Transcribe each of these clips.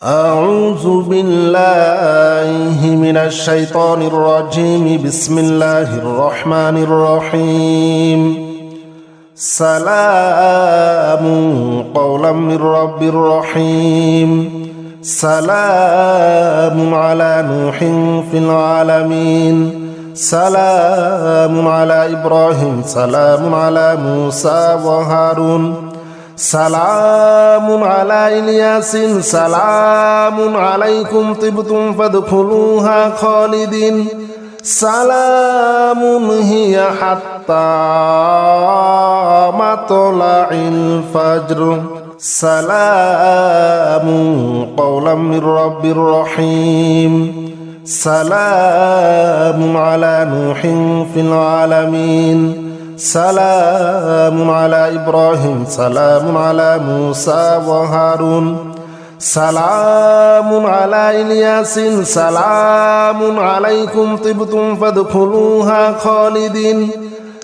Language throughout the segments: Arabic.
أعوذ بالله من الشيطان الرجيم بسم الله الرحمن الرحيم سلام قولا من رب رحيم سلام على نوح في العالمين سلام على إبراهيم سلام على موسى وهارون سلام على إلياس سلام عليكم طبتم فادخلوها خالدين سلام هي حتى مطلع الفجر سلام قولا من رب رحيم سلام على نوح في العالمين سلام على إبراهيم سلام على موسى وهارون سلام على إلياس سلام عليكم طبتم فادخلوها خالدين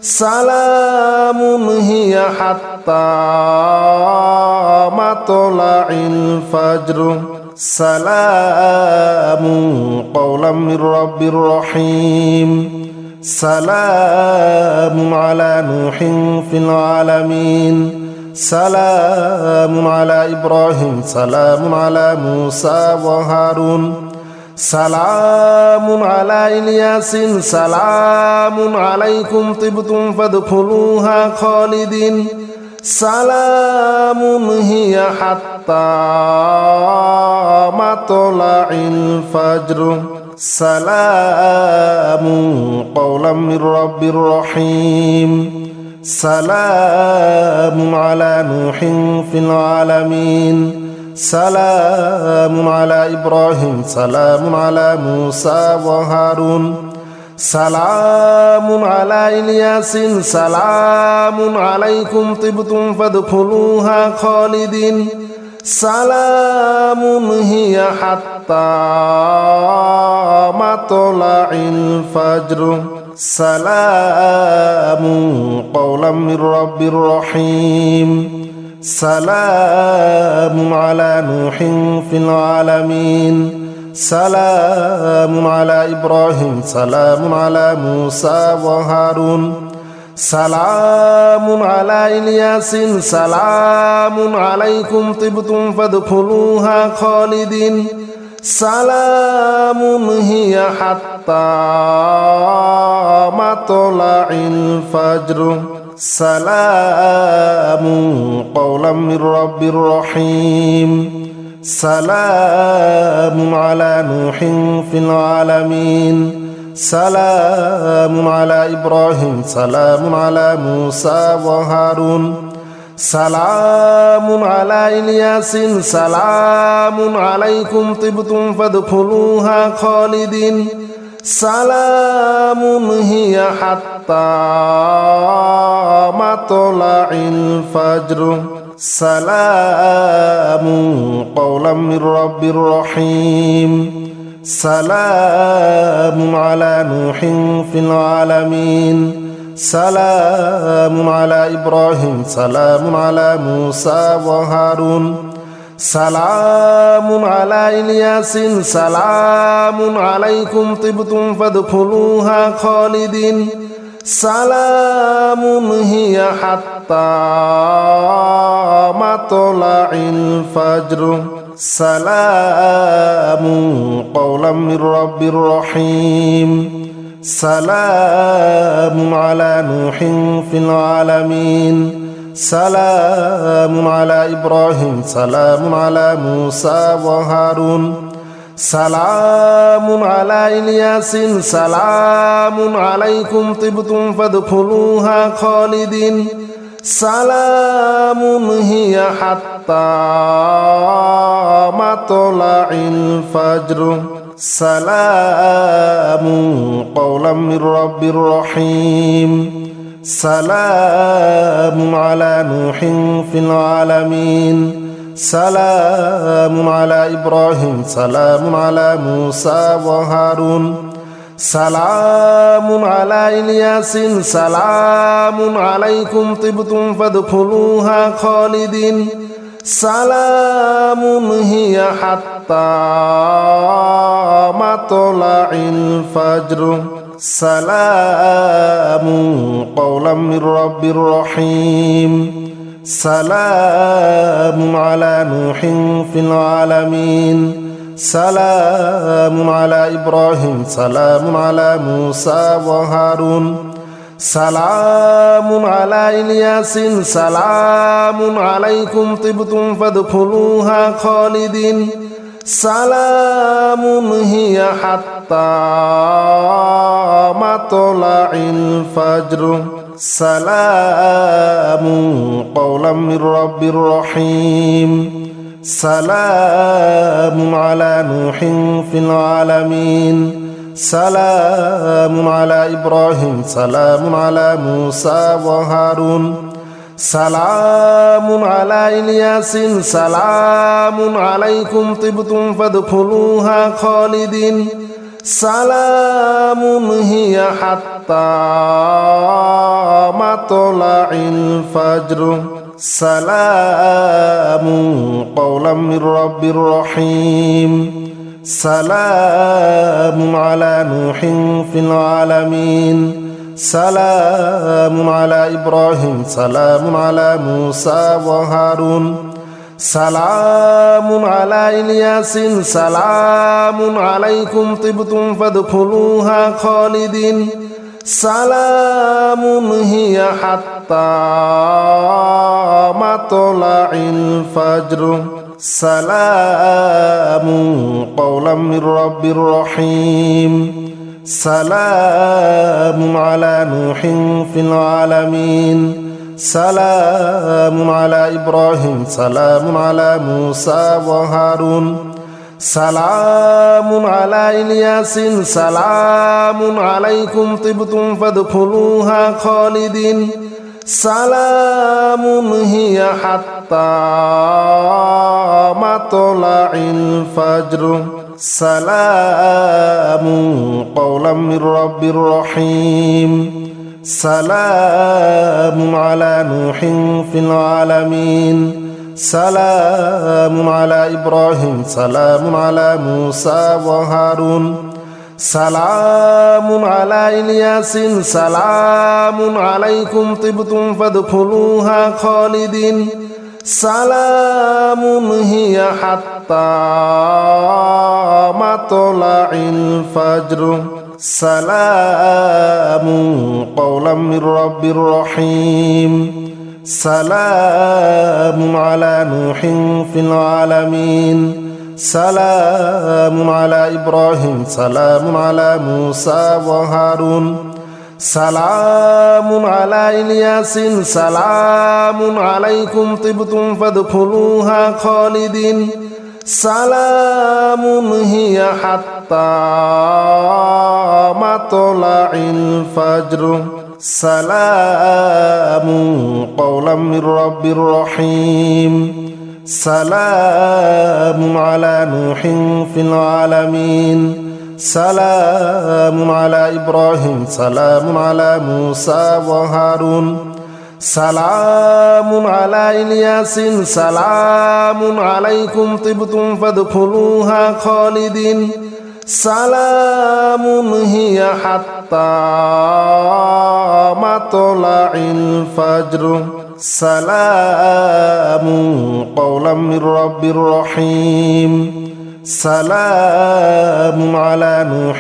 سلام هي حتى مطلع الفجر سلام قولا من رب رحيم سلام على نوح في العالمين سلام على إبراهيم سلام على موسى وهارون سلام على إلياس سلام عليكم طبتم فادخلوها خالدين سلام هي حتى مطلع الفجر سلام قولا من رب رحيم سلام على نوح في العالمين سلام على إبراهيم سلام على موسى وهارون سلام على إلياس سلام عليكم طبتم فادخلوها خالدين سلام هي حتى مطلع الفجر سلام قولا من رب رحيم سلام على نوح في العالمين سلام على إبراهيم سلام على موسى وهارون سلام على إلياس سلام عليكم طبتم فادخلوها خالدين سلام هي حتى مطلع الفجر سلام قولا من رب رحيم سلام على نوح في العالمين سلام على إبراهيم سلام على موسى وهارون سلام على إلياس سلام عليكم طبتم فادخلوها خالدين سلام هي حتى مطلع الفجر سلام قولا من رب رحيم سلام على نوح في العالمين سلام على إبراهيم سلام على موسى وهارون سلام على إلياس سلام عليكم طبتم فادخلوها خالدين سلام هي حتى مطلع الفجر سلام قولا من رب رحيم سلام على نوح في العالمين سلام على إبراهيم سلام على موسى وهارون سلام على إلياس سلام عليكم طبتم فادخلوها خالدين سلام هي حتى مطلع الفجر سلام قولا من رب رحيم سلام على نوح في العالمين سلام على إبراهيم سلام على موسى وهارون سلام على إلياس سلام عليكم طبتم فادخلوها خالدين سلام هي حتى مطلع الفجر سلام قولا من رب رحيم سلام على نوح في العالمين سلام على إبراهيم سلام على موسى وهارون سلام على إلياس سلام عليكم طبتم فادخلوها خالدين سلام هي حتى مطلع الفجر سلام قولا من رب رحيم سلام على نوح في العالمين سلام على إبراهيم سلام على موسى وهارون سلام على إلياس سلام عليكم طبتم فادخلوها خالدين سلام هي حتى مطلع الفجر سلام قولا من رب رحيم سلام على نوح في العالمين سلام على إبراهيم سلام على موسى وهارون سلام على إلياس سلام عليكم طبتم فادخلوها خالدين سلام هي حتى مطلع الفجر سلام قولا من رب رحيم سلام على نوح في العالمين سلام على إبراهيم سلام على موسى وهارون سلام على إلياس سلام عليكم طبتم فادخلوها خالدين سلام هي حتى مطلع الفجر سلام قولا من رب رحيم سلام على نوح في العالمين سلام على إبراهيم سلام على موسى وهارون سلام على إلياس سلام عليكم طبتم فادخلوها خالدين سلام هي حتى مطلع الفجر سلام قولا من رب رحيم سلام على نوح في العالمين سلام على إبراهيم سلام على موسى وهارون سلام على إلياس سلام عليكم طبتم فادخلوها خالدين سلام هي حتى مطلع الفجر سلام قولا من رب رحيم سلام على نوح في العالمين سلام على إبراهيم سلام على موسى وهارون سلام على إلياس سلام عليكم طبتم فادخلوها خالدين سلام هي حتى مطلع الفجر سلام قولا من رب رحيم سلام على نوح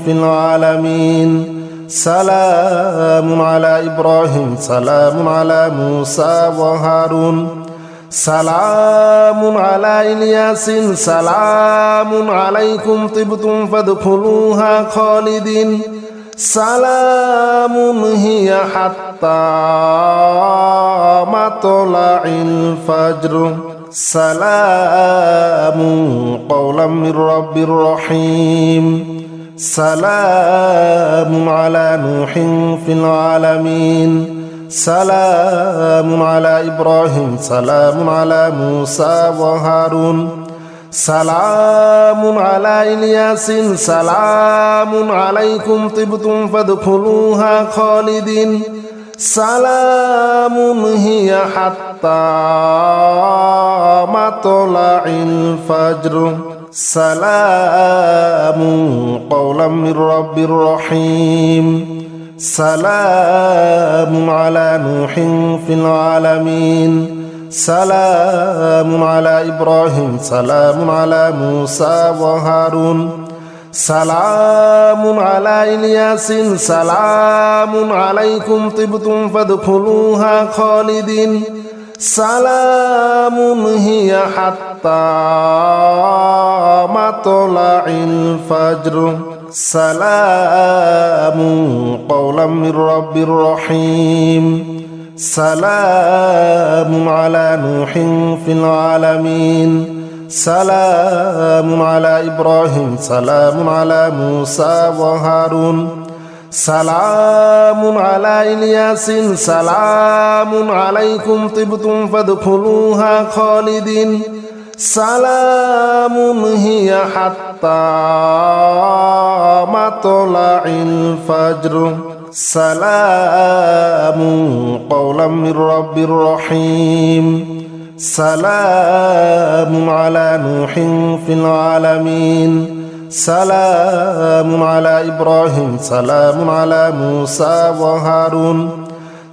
في العالمين سلام على إبراهيم سلام على موسى وهارون سلام على إلياس سلام عليكم طبتم فادخلوها خالدين سلام هي حتى مطلع الفجر سلام قولا من رب رحيم سلام على نوح في العالمين سلام على إبراهيم سلام على موسى وهارون سلام على إلياس سلام عليكم طبتم فادخلوها خالدين সালামুন হিয়া হাত্তা মাতলাইল ফজর সালামুন কওলাম মির রাব্বির রহিম সালামুন আলা নূহিন ফিল আলামিন সালামুন আলা ইব্রাহিম সালামুন আলা মূসা ওয়া হারুন সালামুন আলা ইলিয়াসিন সালামুন আলাইকুম তিবতুম ফাদখুলুহা খালিদিন সালামুন হিয়া হাত্তা মাতলাইল ফজর সালামুন কওলাম মির রাব্বির রহিম সালামুন আলা নূহিন ফিল আলামিন সালামুন আলা ইব্রাহিম সালামুন আলা মূসা ওয়া হারুন সালামুন আলা ইলিয়াসিন সালামুন আলাইকুম তিবতুম ফাদখুলুহা খালিদিন সালামুন হিয়া হাত্তা মাতলাইল ফজর সালামুন কওলাম মির রাব্বির রহিম সালামুন আলা নূহিন ফিল আলামিন সালামুন আলা ইব্রাহিম সালামুন আলা মূসা ওয়া হারুন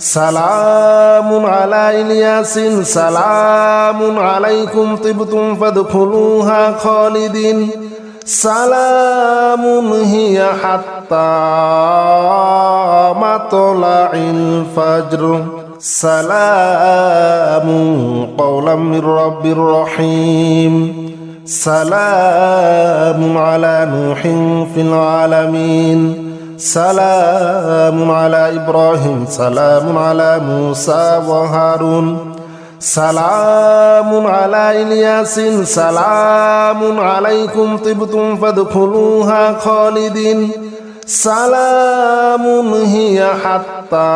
সালামুন আলা ইলিয়াসিন সালামুন আলাইকুম তিবতুম ফাদখুলুহা খালিদিন সালামুন হিয়া হাত্তা মাতলাইল ফজর সালামুন কওলাম মির রাব্বির রহিম সালামুন আলা নূহিন ফিল আলামিন সালামুন আলা ইব্রাহিম সালামুন আলা মূসা ওয়া হারুন সালামুন আলা ইলিয়াসিন সালামুন আলাইকুম তিবতুম ফাদখুলুহা খালিদিন সালামুন হিয়া হাত্তা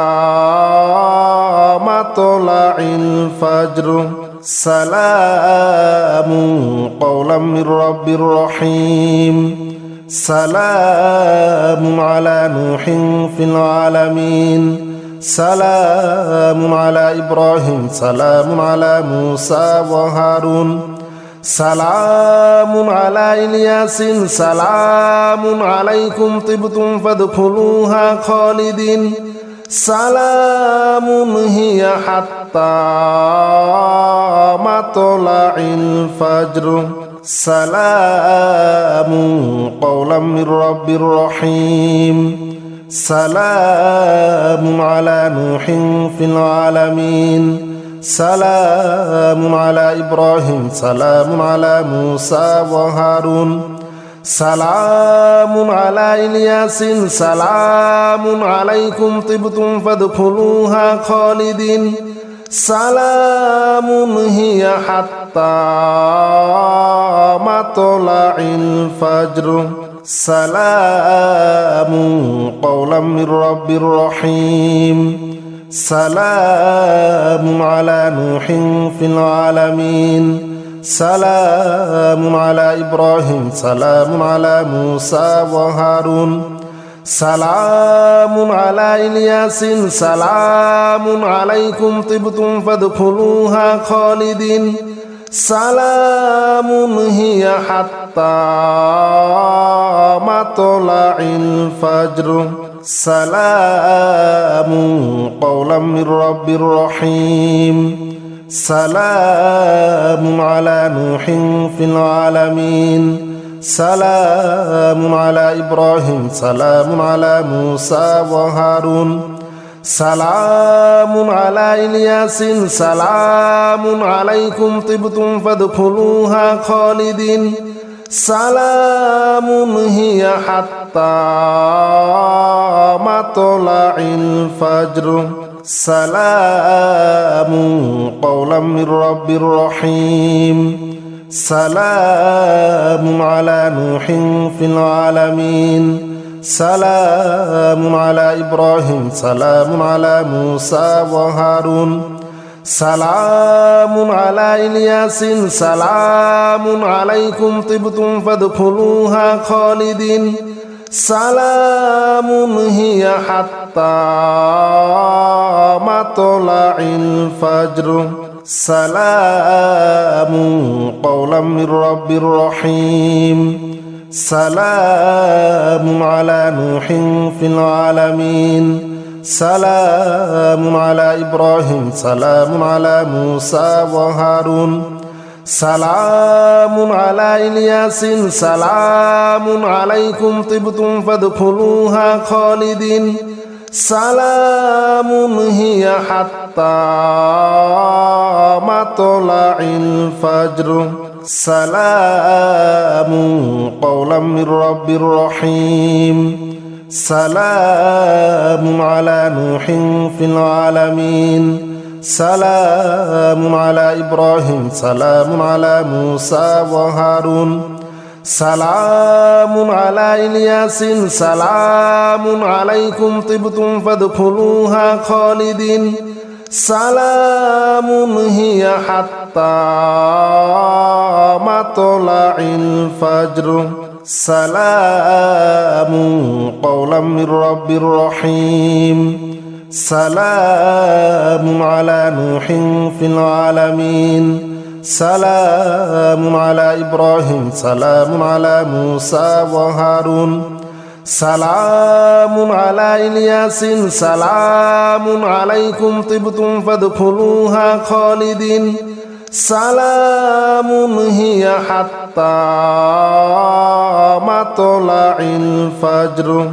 মাতলাইল ফজর সালামুন কওলাম মির রাব্বির রহিম সালামুন আলা নূহিন ফিল আলামিন সালামুন আলা ইব্রাহিম সালামুন আলা মূসা ওয়া হারুন সালামুন আলা ইলিয়াসিন সালামুন আলাইকুম তিবতুম ফাদখুলুহা খালিদিন সালামুন হিয়া হাত্তা মাতলাইল ফজর সালামুন কওলাম মির রাব্বির রহিম সালামুন আলা নূহিন ফিল আলামিন সালামুন আলা ইব্রাহিম সালামুন আলা মূসা ওয়া হারুন সালামুন আলা ইলিয়াসিন সালামুন আলাইকুম তিবতুম ফাদখুলুহা খালিদিন সালামুন হিয়া হাত্তা মাতলাইল ফজর সালামুন কওলাম মির রাব্বির রহিম সালামুন আলা নূহিন ফিল আলামিন সালামুন আলা ইব্রাহিম সালামুন আলা মূসা ওয়া হারুন সালামুন আলা ইলিয়াসিন সালামুন আলাইকুম তিবতুম ফাদখুলুহা খালিদিন সালামুন হিয়া হাত্তা মাতলাইল ফজর সালামুন কওলাম মির রাব্বির রহিম সালামুন আলা নূহিন ফিল আলামিন সালামুন আলা ইব্রাহিম সালামুন আলা মূসা ওয়া হারুন সালামুন আলা ইলিয়াসিন সালামুন আলাইকুম তিবতুম ফাদখুলুহা খালিদিন সালামুন হিয়া হাত্তা মাতলাইল ফজর সালামুন কওলাম মির রাব্বির রহিম সালামুন আলা নূহিন ফিল আলামিন সালামুন আলা ইব্রাহিম সালামুন আলা মূসা ওয়া হারুন সালামুন আলা ইলিয়াসিন সালামুন আলাইকুম তিবতুম ফাদখুলুহা খালিদিন سلام هي حتى مطلع الفجر سلام قولا من رب رحيم سلام على نوح في العالمين سلام على إبراهيم سلام على موسى وهارون سلام على إلياس سلام عليكم طبتم فادخلوها خالدين سلام هي حتى مطلع الفجر سلام قولا من رب رحيم سلام على نوح في العالمين سلام على إبراهيم سلام على موسى وهارون سلام على إلياس سلام عليكم طبتم فادخلوها خالدين سلام هي حتى مطلع الفجر سلام قولا من رب رحيم سلام على نوح في العالمين سلام على إبراهيم سلام على موسى وهارون سلام على إلياس سلام عليكم طبتم فادخلوها خالدين سلام هي حتى مطلع الفجر